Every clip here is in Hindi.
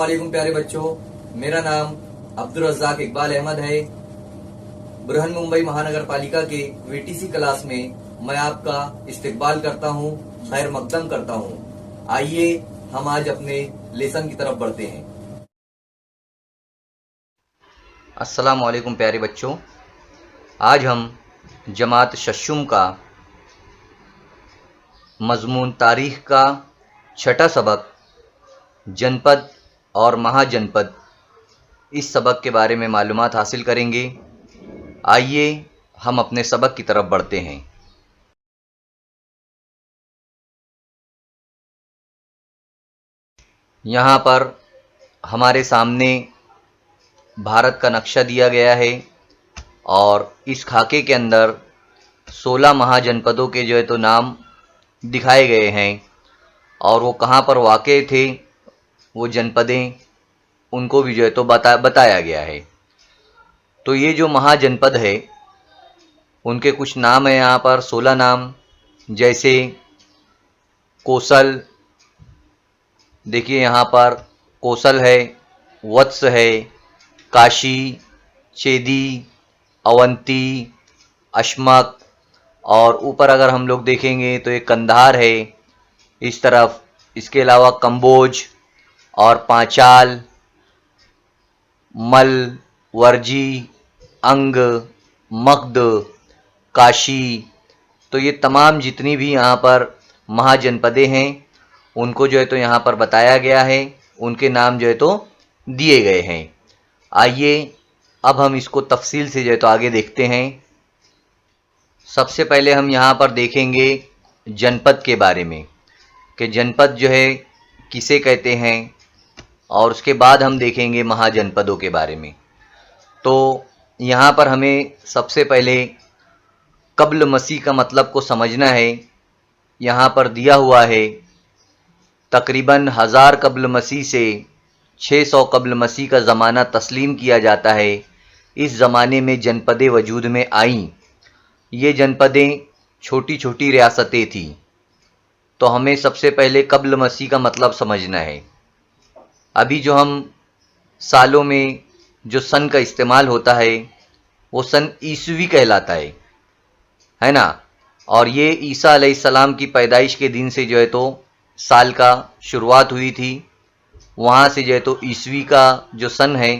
वालेकुम प्यारे बच्चों, मेरा नाम अब्दुल रज़्ज़ाक इकबाल अहमद है। बृहन मुंबई महानगर पालिका के वीटीसी क्लास में मैं आपका इस्तकबाल करता हूं, खैर मकदम करता हूं। आइए हम आज अपने लेसन की तरफ बढ़ते हैं। अस्सलाम वालेकुम प्यारे बच्चों, आज हम जमात शशुम का मज़मून तारीख़ का छठा सबक जनपद और महाजनपद, इस सबक के बारे में मालूमात हासिल करेंगे। आइए हम अपने सबक की तरफ बढ़ते हैं। यहाँ पर हमारे सामने भारत का नक्शा दिया गया है और इस खाके के अंदर 16 महाजनपदों के जो है तो नाम दिखाए गए हैं और वो कहाँ पर वाक़े थे, वो जनपदें, उनको भी जो है तो बताया गया है। तो ये जो महाजनपद है उनके कुछ नाम हैं यहाँ पर, 16 नाम, जैसे कोसल, देखिए यहाँ पर कोसल है, वत्स है, काशी, चेदी, अवंती, अशमक, और ऊपर अगर हम लोग देखेंगे तो एक कंधार है इस तरफ। इसके अलावा कंबोज और पांचाल, मल, वर्जी, अंग, मगध, काशी, तो ये तमाम जितनी भी यहाँ पर महाजनपदें हैं उनको जो है तो यहाँ पर बताया गया है, उनके नाम जो है तो दिए गए हैं। आइए अब हम इसको तफसील से जो है तो आगे देखते हैं। सबसे पहले हम यहाँ पर देखेंगे जनपद के बारे में कि जनपद जो है किसे कहते हैं, और उसके बाद हम देखेंगे महाजनपदों के बारे में। तो यहाँ पर हमें सबसे पहले कब्ल मसीह का मतलब को समझना है। यहाँ पर दिया हुआ है तकरीबन 1000 कब्ल मसीह से 600 कब्ल मसीह का ज़माना तस्लीम किया जाता है। इस ज़माने में जनपदें वजूद में आईं। ये जनपदें छोटी छोटी रियासतें थीं। तो हमें सबसे पहले कब्ल मसीह का मतलब समझना है। अभी जो हम सालों में जो सन का इस्तेमाल होता है वो सन ईसवी कहलाता है ना। और ये ईसा अलैहिस्सलाम की पैदाइश के दिन से जो है तो साल का शुरुआत हुई थी। वहाँ से जो है तो ईसवी का जो सन है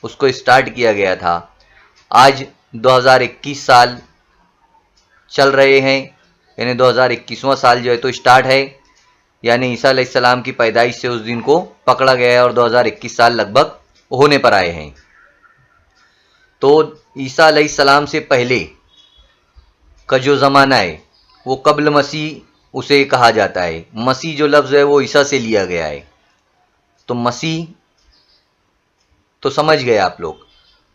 उसको स्टार्ट किया गया था। आज 2021 साल चल रहे हैं, यानी 2021वां साल जो है तो स्टार्ट है, यानी ईसा अलैहिस्सलाम की पैदाइश से उस दिन को पकड़ा गया है और 2021 साल लगभग होने पर आए हैं। तो ईसा अलैहिस्सलाम से पहले का जो ज़माना है वो कब्ल मसीह उसे कहा जाता है। मसीह जो लफ्ज़ है वो ईसा से लिया गया है। तो मसीह तो समझ गए आप लोग,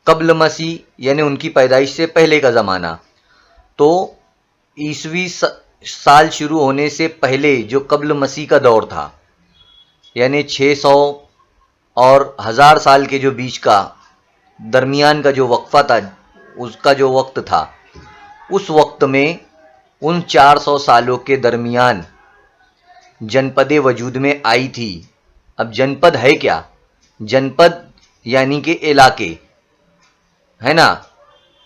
कब्ल मसीह यानी उनकी पैदाइश से पहले का ज़माना। तो ईसवी साल शुरू होने से पहले जो कब्ल मसीह का दौर था, यानी 600 और 1000 साल के जो बीच का दरमियान का जो वक्फा था, उसका जो वक्त था, उस वक्त में उन 400 सालों के दरमियान जनपदें वजूद में आई थी। अब जनपद है क्या? जनपद यानी कि इलाके, है ना।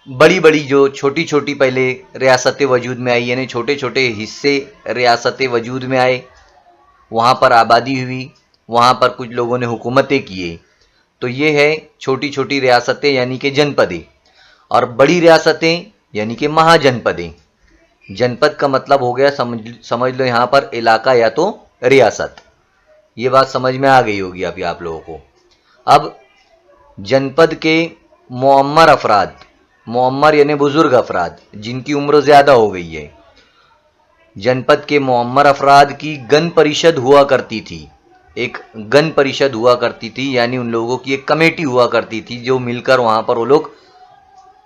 बड़ी बड़ी जो छोटी छोटी पहले रियासतें वजूद में आई, यानी छोटे छोटे हिस्से रियासतें वजूद में आए, वहाँ पर आबादी हुई, वहाँ पर कुछ लोगों ने हुकूमतें किए। तो ये है छोटी छोटी रियासतें यानी कि जनपदें, और बड़ी रियासतें यानी कि महाजनपदें। जनपद का मतलब हो गया, समझ लो यहाँ पर इलाका या तो रियासत। ये बात समझ में आ गई होगी अभी आप लोगों को। अब जनपद के मुअम्मर अफराद, मुअम्मर यानी बुजुर्ग अफराद जिनकी उम्र ज़्यादा हो गई है, जनपद के मुअम्मर अफराद की गण परिषद हुआ करती थी। एक गण परिषद हुआ करती थी, यानी उन लोगों की एक कमेटी हुआ करती थी जो मिलकर वहाँ पर वो लोग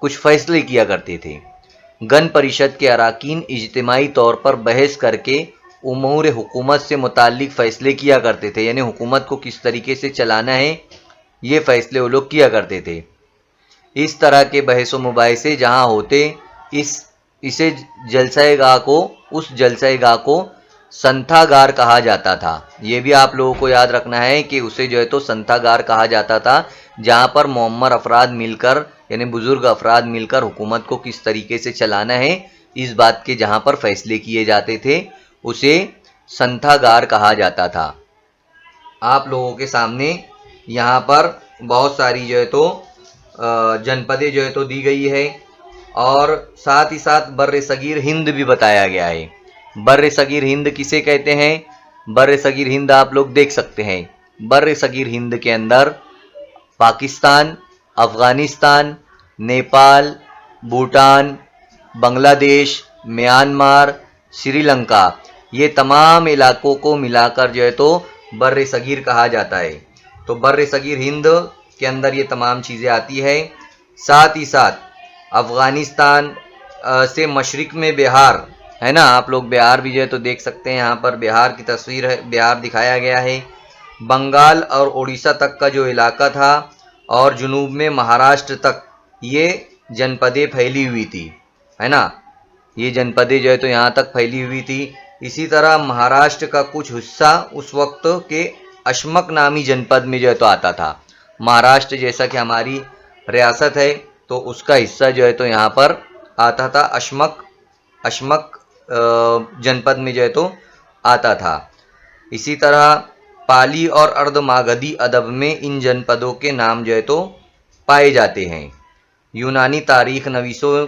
कुछ फैसले किया करते थे। गण परिषद के अराकीन इज्तिमाई तौर पर बहस करके उमूर हुकूमत से मुताल्लिक फ़ैसले किया करते थे, यानी हुकूमत को किस तरीके से चलाना है ये फ़ैसले वो लोग किया करते थे। इस तरह के बहस व मुबाहिसे जहाँ होते, इसे जलसाएगाह को, उस जलसाएगाह को संथागार कहा जाता था। ये भी आप लोगों को याद रखना है कि उसे जो है तो संथागार कहा जाता था, जहाँ पर मोअम्मर अफराद मिलकर यानी बुजुर्ग अफराद मिलकर हुकूमत को किस तरीके से चलाना है इस बात के जहाँ पर फैसले किए जाते थे, उसे संथागार कहा जाता था। आप लोगों के सामने यहाँ पर बहुत सारी जो है तो जनपदें जो है तो दी गई है और साथ ही साथ बर्र सगीर हिंद भी बताया गया है। बर्र सगीर हिंद किसे कहते हैं? बर्र सगीर हिंद आप लोग देख सकते हैं। बर्र सगीर हिंद के अंदर पाकिस्तान, अफगानिस्तान, नेपाल, भूटान, बांग्लादेश, म्यांमार, श्रीलंका, ये तमाम इलाकों को मिलाकर जो है तो बर्र सगीर कहा जाता है। तो बर्र सगीर हिंद के अंदर ये तमाम चीज़ें आती है। साथ ही साथ अफगानिस्तान से मशरिक में बिहार है ना, आप लोग बिहार भी जो है तो देख सकते हैं। यहाँ पर बिहार की तस्वीर है, बिहार दिखाया गया है। बंगाल और उड़ीसा तक का जो इलाका था और जुनूब में महाराष्ट्र तक ये जनपदें फैली हुई थी, है ना। ये जनपदें जो है तो यहाँ तक फैली हुई थी। इसी तरह महाराष्ट्र का कुछ हिस्सा उस वक्त के अशमक नामी जनपद में जो है तो आता था। महाराष्ट्र जैसा कि हमारी रियासत है तो उसका हिस्सा जो है तो यहाँ पर आता था, अशमक जनपद में जो है तो आता था। इसी तरह पाली और अर्धमागधी अदब में इन जनपदों के नाम जो है तो पाए जाते हैं। यूनानी तारीख नवीसों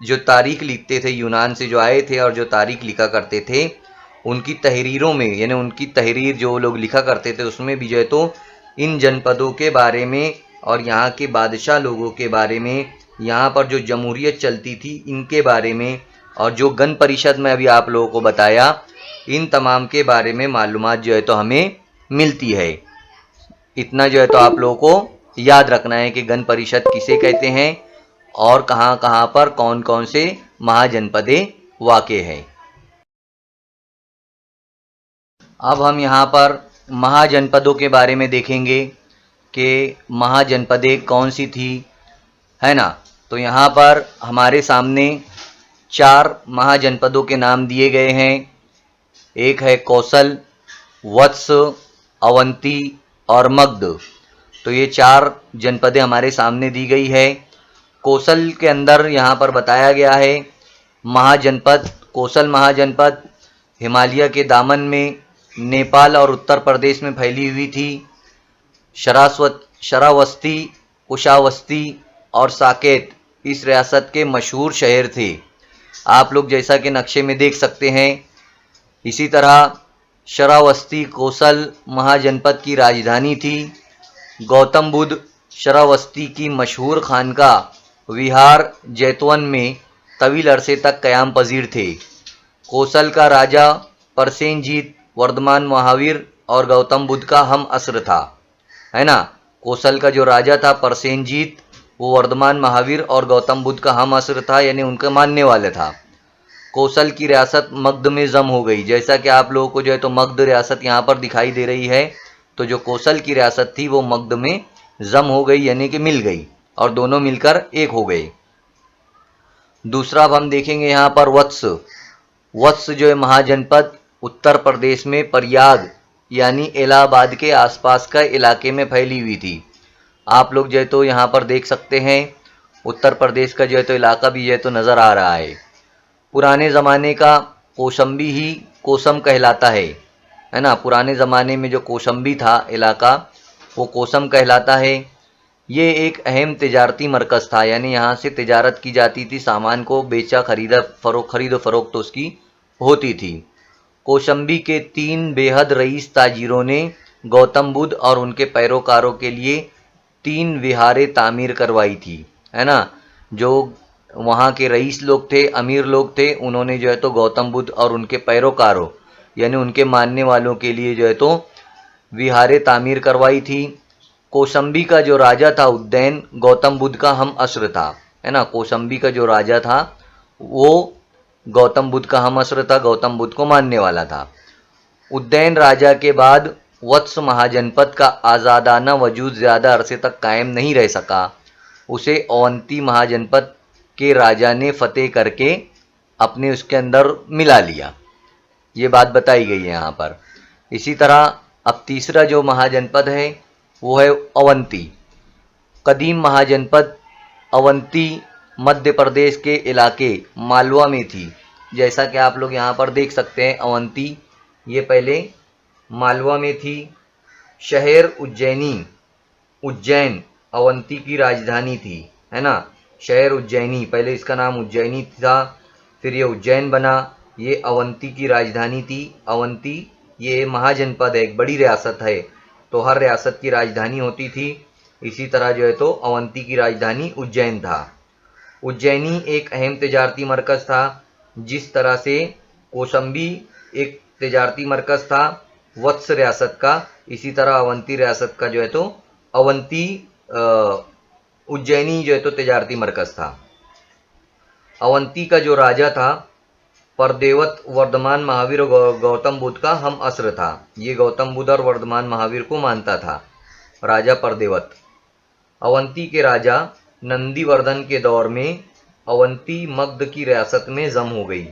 जो तारीख लिखते थे, यूनान से जो आए थे और जो तारीख लिखा करते थे, उनकी तहरीरों में यानी उनकी तहरीर जो लोग लिखा करते थे उसमें भी जो है तो इन जनपदों के बारे में और यहाँ के बादशाह लोगों के बारे में, यहाँ पर जो जमहूरियत चलती थी इनके बारे में, और जो गण परिषद में अभी आप लोगों को बताया, इन तमाम के बारे में मालूमात जो है तो हमें मिलती है। इतना जो है तो आप लोगों को याद रखना है कि गण परिषद किसे कहते हैं और कहाँ कहाँ पर कौन कौन से महाजनपदें वाक़े हैं। अब हम यहाँ पर महाजनपदों के बारे में देखेंगे कि महाजनपदें कौन सी थी, है ना। तो यहाँ पर हमारे सामने 4 महाजनपदों के नाम दिए गए हैं। एक है कौशल, वत्स, अवंती और मगध। तो ये 4 जनपदें हमारे सामने दी गई है। कौशल के अंदर यहाँ पर बताया गया है महाजनपद, कौशल महाजनपद हिमालय के दामन में नेपाल और उत्तर प्रदेश में फैली हुई थी। शरावस्ती, कुशावस्ती और साकेत इस रियासत के मशहूर शहर थे। आप लोग जैसा कि नक्शे में देख सकते हैं। इसी तरह शरावस्ती कौशल महाजनपद की राजधानी थी। गौतम बुद्ध शरावस्ती की मशहूर खानका विहार जैतवन में तवील अरसे तक क़याम पजीर थे। कौशल का राजा परसेनजीत वर्धमान महावीर और गौतम बुद्ध का हम असर था, है ना। कौशल का जो राजा था परसेनजीत, वो वर्धमान महावीर और गौतम बुद्ध का हम असर था, यानी उनका मानने वाला था। कौशल की रियासत मगध में जम हो गई। जैसा कि आप लोगों को जो है तो मगध रियासत यहाँ पर दिखाई दे रही है, तो जो कौशल की रियासत थी वो मगध में जम हो गई, यानी कि मिल गई और दोनों मिलकर एक हो गए। दूसरा अब हम देखेंगे यहाँ पर वत्स। वत्स जो है महाजनपद उत्तर प्रदेश में प्रयाग यानी इलाहाबाद के आसपास का इलाके में फैली हुई थी। आप लोग जो है तो यहाँ पर देख सकते हैं उत्तर प्रदेश का जो है तो इलाका भी जो है तो नज़र आ रहा है। पुराने ज़माने का कौशंबी ही कोसम कहलाता है ना। पुराने ज़माने में जो कौशंबी था इलाका वो कोसम कहलाता है। ये एक अहम तिजारती मरकज़ था, यानी यहाँ से तिजारत की जाती थी, सामान को बेचा खरीद फरोख्त उसकी होती थी। कौशंबी के 3 बेहद रईस ताजिरों ने गौतम बुद्ध और उनके पैरोकारों के लिए 3 विहारें तामीर करवाई थी, है ना। जो वहाँ के रईस लोग थे, अमीर लोग थे, उन्होंने जो है तो गौतम बुद्ध और उनके पैरोकारों यानी उनके मानने वालों के लिए जो है तो विहारें तामीर करवाई थी। कौशंबी का जो राजा था उद्दैन गौतम बुद्ध का हम असर था, है ना। कौशंबी का जो राजा था वो गौतम बुद्ध का हम असर था, गौतम बुद्ध को मानने वाला था। उद्दैन राजा के बाद वत्स महाजनपद का आज़ादाना वजूद ज़्यादा अरसे तक कायम नहीं रह सका। उसे अवंती महाजनपद के राजा ने फतेह करके अपने उसके अंदर मिला लिया। ये बात बताई गई है यहाँ पर। इसी तरह अब तीसरा जो महाजनपद है वो है अवंती। कदीम महाजनपद अवंती मध्य प्रदेश के इलाके मालवा में थी। जैसा कि आप लोग यहाँ पर देख सकते हैं, अवंती ये पहले मालवा में थी। शहर उज्जैनी, उज्जैन अवंती की राजधानी थी, है ना। शहर उज्जैनी, पहले इसका नाम उज्जैनी था, फिर ये उज्जैन बना। ये अवंती की राजधानी थी। अवंती ये महाजनपद है, एक बड़ी रियासत है, तो हर रियासत की राजधानी होती थी। इसी तरह जो है तो अवंती की राजधानी उज्जैन था। उज्जैनी एक अहम तजारती मरकज़ था, जिस तरह से कौशाम्बी एक तजारती मरकज़ था वत्स रियासत का, इसी तरह अवंती रियासत का जो है तो अवंती उज्जैनी जो है तो तजारती मरकज़ था। अवंती का जो राजा था परदेवत वर्धमान महावीर और गौतम बुद्ध का हम असर था। ये गौतम बुद्ध और वर्धमान महावीर को मानता था, राजा परदेवत। अवंती के राजा नंदीवर्धन के दौर में अवंती मगध की रियासत में जम हो गई।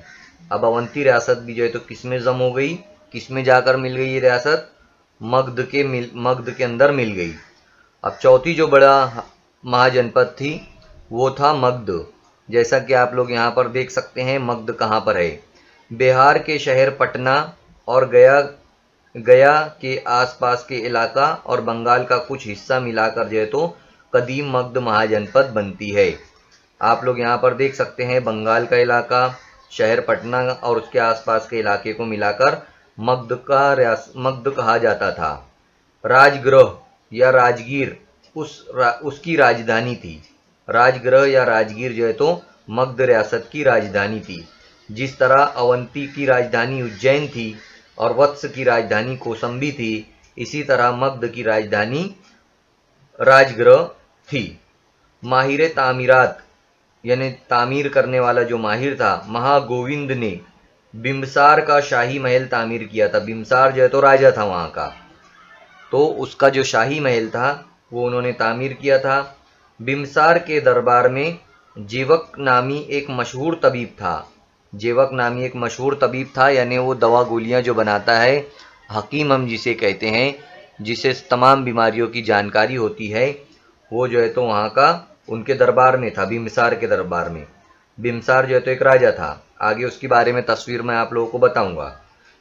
अब अवंती रियासत भी जो है तो किस में जम हो गई, किस में जाकर मिल गई ये रियासत, मगध के अंदर मिल गई। अब चौथी जो बड़ा महाजनपद थी वो था मगध। जैसा कि आप लोग यहाँ पर देख सकते हैं, मगध कहाँ पर है। बिहार के शहर पटना और गया के आसपास के इलाका और बंगाल का कुछ हिस्सा मिलाकर जो है तो कदीम मगध महाजनपद बनती है। आप लोग यहाँ पर देख सकते हैं, बंगाल का इलाका, शहर पटना और उसके आसपास के इलाके को मिलाकर मगध कहा जाता था। राजगृह या राजगीर उसकी राजधानी थी। राजगृह या राजगीर जो है तो मगध रियासत की राजधानी थी। जिस तरह अवंती की राजधानी उज्जैन थी और वत्स की राजधानी कौशाम्बी थी, इसी तरह मगध की राजधानी राजगृह थी। माहिर तामीरात यानी तामीर करने वाला जो माहिर था, महागोविंद ने बिम्बसार का शाही महल तामीर किया था। बिम्बसार जो है तो राजा था वहाँ का, तो उसका जो शाही महल था वो उन्होंने तामीर किया था। बिम्बसार के दरबार में जेवक नामी एक मशहूर तबीब था। जेवक नामी एक मशहूर तबीब था, यानी वो दवा गोलियां जो बनाता है, हकीम हम जिसे कहते हैं, जिसे तमाम बीमारियों की जानकारी होती है, वो जो है तो वहाँ का उनके दरबार में था, बिम्बसार के दरबार में। बिम्बसार जो है तो एक राजा था। आगे उसके बारे में तस्वीर मैं आप लोगों को बताऊंगा।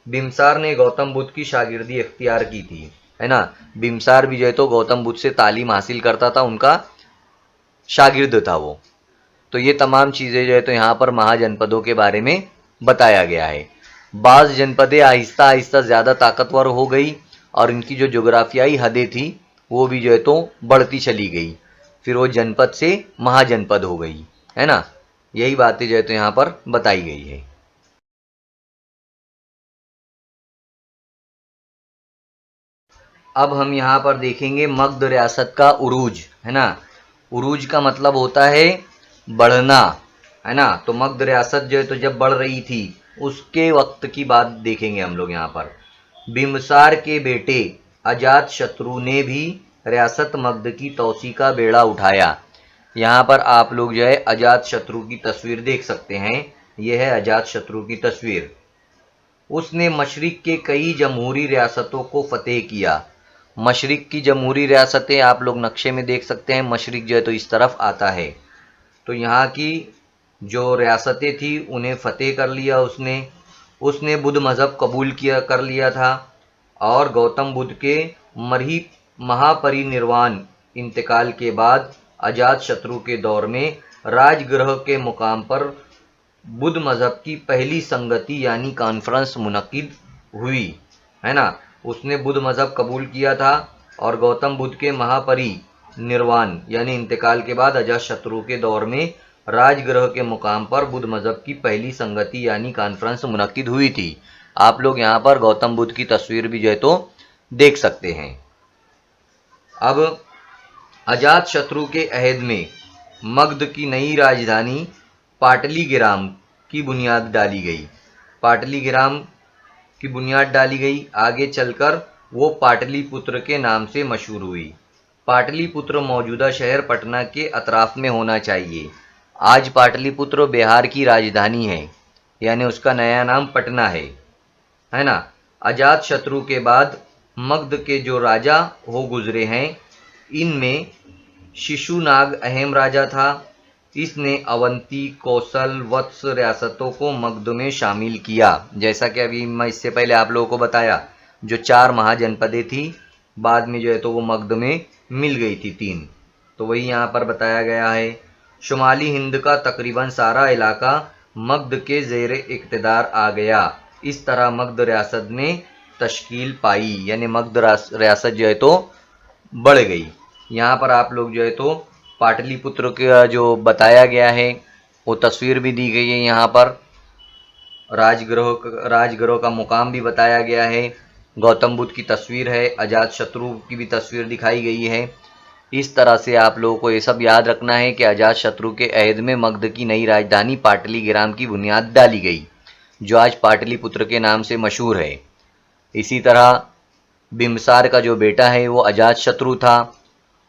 बिम्बसार ने गौतम बुद्ध की शागिर्दी इख्तियार की थी, है ना। बिम्बसार भी जो है तो गौतम बुद्ध से तालीम हासिल करता था, उनका शागिर्द था वो। तो ये तमाम चीज़ें जो है तो यहाँ पर महाजनपदों के बारे में बताया गया है। बाज़ जनपदें आहिस्ता आहिस्ता ज़्यादा ताकतवर हो गई और इनकी जो जोग्राफियाई हदें थी वो भी जो है तो बढ़ती चली गई, फिर वो जनपद से महाजनपद हो गई, है ना। यही बातें जो है तो यहाँ पर बताई गई है। अब हम यहाँ पर देखेंगे मगध रियासत का उरूज, है ना। उरूज का मतलब होता है बढ़ना, है ना। तो मगध रियासत जो है तो जब बढ़ रही थी उसके वक्त की बात देखेंगे हम लोग यहाँ पर। बिम्बसार के बेटे अजात शत्रु ने भी रियासत मगध की तौसी का बेड़ा उठाया। यहाँ पर आप लोग जो है अजात शत्रु की तस्वीर देख सकते हैं, यह है अजात शत्रु की तस्वीर। उसने मशरिक के कई जमहूरी रियासतों को फतेह किया। मशरिक की जमहूरी रियासतें आप लोग नक्शे में देख सकते हैं, मशरिक जो है तो इस तरफ आता है। तो यहाँ की जो रियासतें थी उन्हें फतेह कर लिया उसने बुद्ध मज़हब कबूल कर लिया था। और गौतम बुद्ध के महापरिनिर्वाण इंतकाल के बाद अजात शत्रु के दौर में राजगृह के मुकाम पर बुद्ध मज़हब की पहली संगति यानी कॉन्फ्रेंस मुनक्किद हुई, है ना। उसने बुद्ध मज़हब कबूल किया था और गौतम बुद्ध के महापरिनिर्वाण यानी इंतकाल के बाद अजात शत्रु के दौर में राजगृह के मुकाम पर बुद्ध मज़हब की पहली संगति यानी कॉन्फ्रेंस मुनक्किद हुई थी। आप लोग यहाँ पर गौतम बुद्ध की तस्वीर भी जो है तो देख सकते हैं। अब अजात शत्रु के अहद में मगध की नई राजधानी पाटलीगिराम की बुनियाद डाली गई। पाटलीगिराम की बुनियाद डाली गई। आगे चलकर वो पाटलिपुत्र के नाम से मशहूर हुई। पाटलिपुत्र मौजूदा शहर पटना के अतराफ में होना चाहिए। आज पाटलिपुत्र बिहार की राजधानी है, यानी उसका नया नाम पटना है। है ना। अजात शत्रु के बाद मगध के जो राजा हो गुजरे हैं, इनमें शिशुनाग अहम राजा था। इसने अवंती, कौशल, वत्स रियासतों को मगध में शामिल किया। जैसा कि अभी मैं इससे पहले आप लोगों को बताया, जो 4 महाजनपदें थी, बाद में जो है तो वो मगध में मिल गई थी 3। तो वही यहाँ पर बताया गया है। शुमाली हिंद का तकरीबन सारा इलाका मगध के ज़ेर इक़्तिदार आ गया। इस तरह मगध रियासत ने तश्कील पाई, यानी मगध रियासत जो है तो बढ़ गई। यहाँ पर आप लोग जो है तो पाटलिपुत्र का जो बताया गया है वो तस्वीर भी दी गई है। यहाँ पर राजगृह का मुकाम भी बताया गया है। गौतम बुद्ध की तस्वीर है, अजात शत्रु की भी तस्वीर दिखाई गई है। इस तरह से आप लोगों को ये सब याद रखना है कि अजात शत्रु के अहद में मगध की नई राजधानी पाटलिगिराम की बुनियाद डाली गई, जो आज पाटलिपुत्र के नाम से मशहूर है। इसी तरह बिम्बसार का जो बेटा है वो अजात शत्रु था,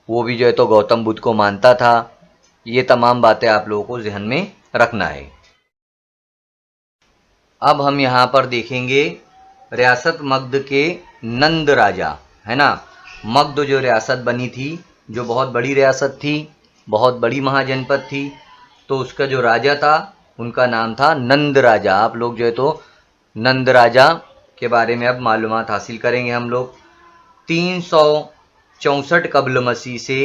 वो भी जो है तो गौतम बुद्ध को मानता था। ये तमाम बातें आप लोगों को ज़हन में रखना है। अब हम यहाँ पर देखेंगे रियासत मगध के नंद राजा, है ना। मगध जो रियासत बनी थी, जो बहुत बड़ी रियासत थी, बहुत बड़ी महाजनपद थी, तो उसका जो राजा था उनका नाम था नंद राजा। आप लोग जो है तो नंद राजा के बारे में अब मालूमात हासिल करेंगे हम लोग। 364 कब्ल मसीह से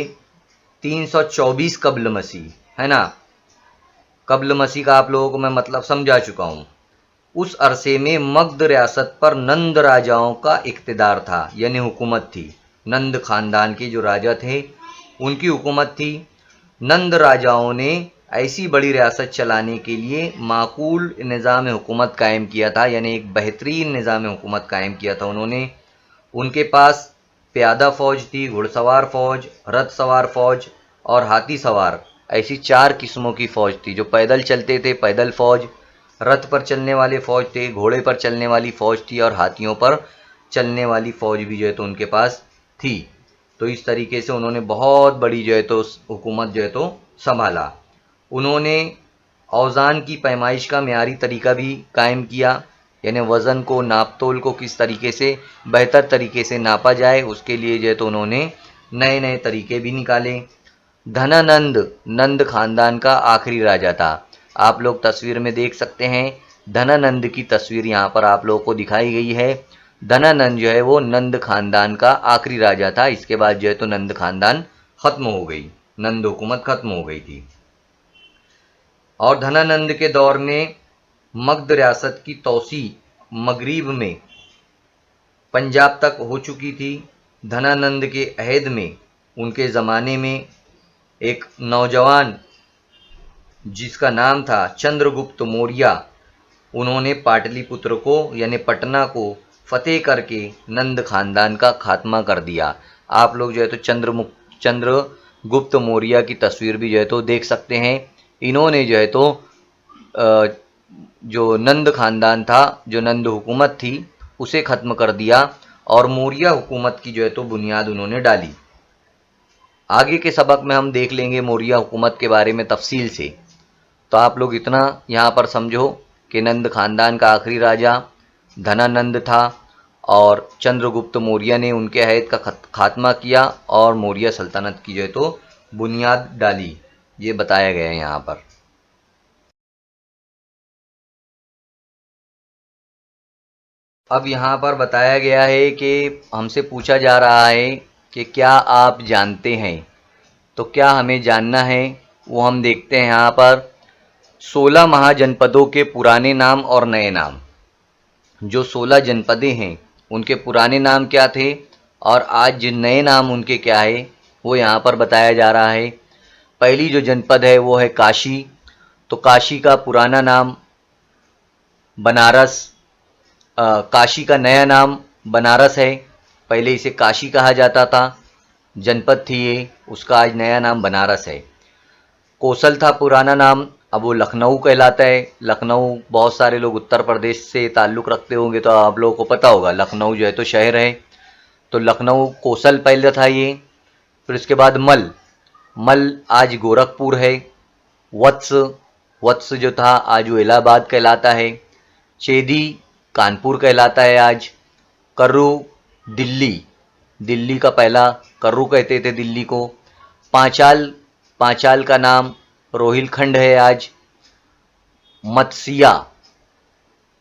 324 कब्ल मसीह, है ना। कब्ल मसीह का आप लोगों को मैं मतलब समझा चुका हूँ। उस अरसे में मगध रियासत पर नंद राजाओं का इक़्तिदार था, यानी हुकूमत थी। नंद खानदान के जो राजा थे उनकी हुकूमत थी। नंद राजाओं ने ऐसी बड़ी रियासत चलाने के लिए माकूल निज़ाम हुकूमत कायम किया था, यानी एक बेहतरीन निज़ाम हुकूमत कायम किया था उन्होंने। उनके पास प्यादा फ़ौज थी, घुड़सवार फ़ौज, रथ सवार फ़ौज और हाथी सवार, ऐसी 4 किस्मों की फ़ौज थी। जो पैदल चलते थे, पैदल फ़ौज, रथ पर चलने वाले फ़ौज थे, घोड़े पर चलने वाली फ़ौज थी, और हाथियों पर चलने वाली फ़ौज भी जो है तो उनके पास थी। तो इस तरीके से उन्होंने बहुत बड़ी जो है तो हुकूमत जो है तो संभाला। उन्होंने औज़ान की पैमाइश का मेयारी तरीका भी कायम किया, यानी वज़न को, नापतोल को किस तरीके से बेहतर तरीके से नापा जाए, उसके लिए जो है तो उन्होंने नए नए तरीके भी निकाले। धनानंद नंद खानदान का आखिरी राजा था। आप लोग तस्वीर में देख सकते हैं, धनानंद की तस्वीर यहाँ पर आप लोगों को दिखाई गई है। धनानंद जो है वो नंद खानदान का आखिरी राजा था। इसके बाद जो है तो नंद खानदान ख़त्म हो गई, नंद हुकूमत ख़त्म हो गई थी। और धनानंद के दौर में मगध रियासत की तौसी मगरिब में पंजाब तक हो चुकी थी। धनानंद के अहद में, उनके ज़माने में एक नौजवान जिसका नाम था चंद्रगुप्त मौर्य, उन्होंने पाटलिपुत्र को यानी पटना को फतेह करके नंद खानदान का खात्मा कर दिया। आप लोग जो है तो चंद्रगुप्त मौर्य की तस्वीर भी जो है तो देख सकते हैं। इन्होंने जो है तो जो नंद खानदान था, जो नंद हुकूमत थी, उसे ख़त्म कर दिया और मौर्य हुकूमत की जो है तो बुनियाद उन्होंने डाली। आगे के सबक में हम देख लेंगे मौर्य हुकूमत के बारे में तफसील से। तो आप लोग इतना यहाँ पर समझो कि नंद खानदान का आखिरी राजा धनानंद था और चंद्रगुप्त मौर्य ने उनके अहद का खात्मा किया और मौर्य सल्तनत की जो है तो बुनियाद डाली। ये बताया गया है यहाँ पर। अब यहाँ पर बताया गया है कि हमसे पूछा जा रहा है कि क्या आप जानते हैं, तो क्या हमें जानना है वो हम देखते हैं यहाँ पर। 16 महाजनपदों के पुराने नाम और नए नाम। जो 16 जनपदें हैं उनके पुराने नाम क्या थे और आज जिन नए नाम उनके क्या है, वो यहाँ पर बताया जा रहा है। पहली जो जनपद है वो है काशी। तो काशी का पुराना नाम बनारस, काशी का नया नाम बनारस है। पहले इसे काशी कहा जाता था, जनपद थी ये, उसका आज नया नाम बनारस है। कौशल था पुराना नाम, अब वो लखनऊ कहलाता है। लखनऊ, बहुत सारे लोग उत्तर प्रदेश से ताल्लुक़ रखते होंगे तो आप लोगों को पता होगा, लखनऊ जो है तो शहर है। तो लखनऊ कौशल पहले था ये। फिर उसके बाद मल आज गोरखपुर है। वत्स जो था आज वो इलाहाबाद कहलाता है। चेदी कानपुर कहलाता है आज। कर्रू दिल्ली, दिल्ली का पहला कर्रू कहते थे दिल्ली को। पांचाल, पांचाल का नाम रोहिलखंड है आज। मत्सिया,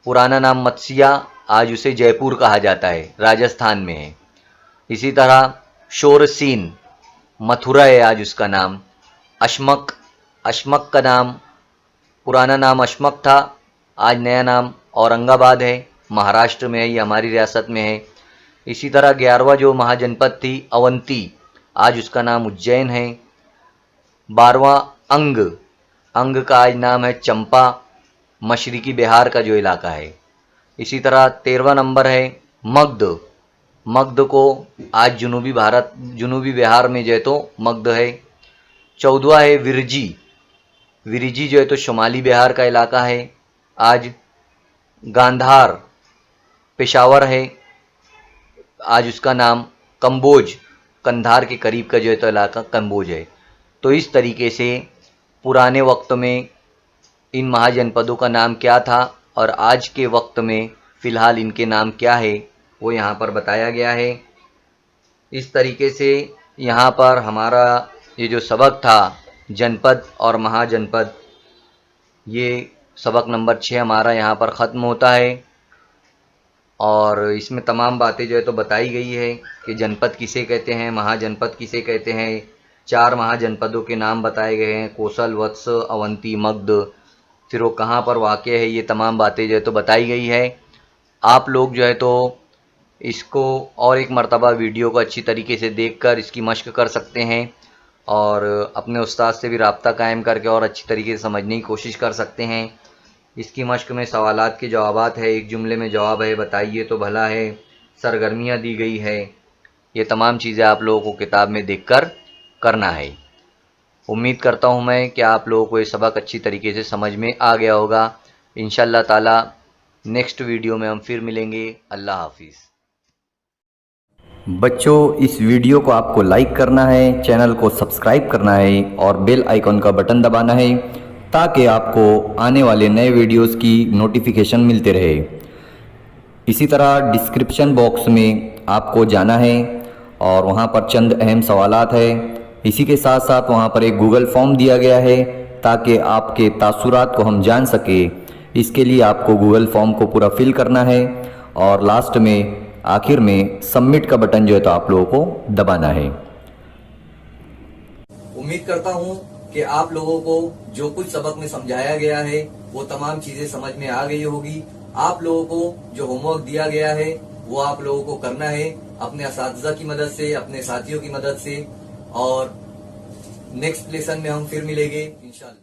पुराना नाम मत्सिया, आज उसे जयपुर कहा जाता है, राजस्थान में है। इसी तरह शोरसीन, मथुरा है आज उसका नाम। अशमक, अशमक का नाम, पुराना नाम अशमक था, आज नया नाम औरंगाबाद है, महाराष्ट्र में है, ये हमारी रियासत में है। इसी तरह 11वां जो महाजनपद थी अवंती, आज उसका नाम उज्जैन है। 12वां अंग, अंग का आज नाम है चंपा, मशरकी बिहार का जो इलाका है। इसी तरह 13वां नंबर है मगध, मगध को आज जुनूबी भारत, जुनूबी बिहार में जो है तो मगध है। 14वां है विरजी, विरजी जो है तो शुमाली बिहार का इलाका है आज। गांधार पेशावर है, आज उसका नाम कंबोज, कंधार के करीब का जो है तो इलाका कंबोज है। तो इस तरीके से पुराने वक्त में इन महाजनपदों का नाम क्या था और आज के वक्त में फ़िलहाल इनके नाम क्या है वो यहाँ पर बताया गया है। इस तरीके से यहाँ पर हमारा ये जो सबक था जनपद और महाजनपद, ये सबक नंबर 6 हमारा यहाँ पर ख़त्म होता है। और इसमें तमाम बातें जो है तो बताई गई है कि जनपद किसे कहते हैं, महाजनपद किसे कहते हैं। 4 महाजनपदों के नाम बताए गए हैं, कोसल, वत्स, अवंती, मगध, फिर वो कहाँ पर वाक़ है, ये तमाम बातें जो है तो बताई गई है। आप लोग जो है तो इसको और एक मर्तबा वीडियो को अच्छी तरीके से देखकर इसकी मश्क कर सकते हैं और अपने उस्ताद से भी रब्ता कायम करके और अच्छी तरीके से समझने की कोशिश कर सकते हैं। इसकी मश्क में सवालात के जवाबात है, एक जुमले में जवाब है, बताइए तो भला है, सरगर्मियाँ दी गई है। ये तमाम चीज़ें आप लोगों को किताब में देखकर करना है। उम्मीद करता हूँ मैं कि आप लोगों को ये सबक अच्छी तरीके से समझ में आ गया होगा। इंशाअल्लाह ताला नेक्स्ट वीडियो में हम फिर मिलेंगे। अल्लाह हाफिज़। बच्चों, इस वीडियो को आपको लाइक करना है, चैनल को सब्सक्राइब करना है और बेल आइकॉन का बटन दबाना है ताकि आपको आने वाले नए वीडियोस की नोटिफिकेशन मिलते रहे। इसी तरह डिस्क्रिप्शन बॉक्स में आपको जाना है और वहां पर चंद अहम सवालात है। इसी के साथ साथ वहां पर एक गूगल फॉर्म दिया गया है ताकि आपके तासुरात को हम जान सके। इसके लिए आपको गूगल फॉर्म को पूरा फिल करना है और लास्ट में आखिर में सबमिट का बटन जो है तो आप लोगों को दबाना है। उम्मीद करता हूँ कि आप लोगों को जो कुछ सबक में समझाया गया है वो तमाम चीजें समझ में आ गई होगी। आप लोगों को जो होमवर्क दिया गया है वो आप लोगों को करना है अपने असातिज़ा की मदद से, अपने साथियों की मदद से। और नेक्स्ट लेसन में हम फिर मिलेंगे इंशाअल्लाह।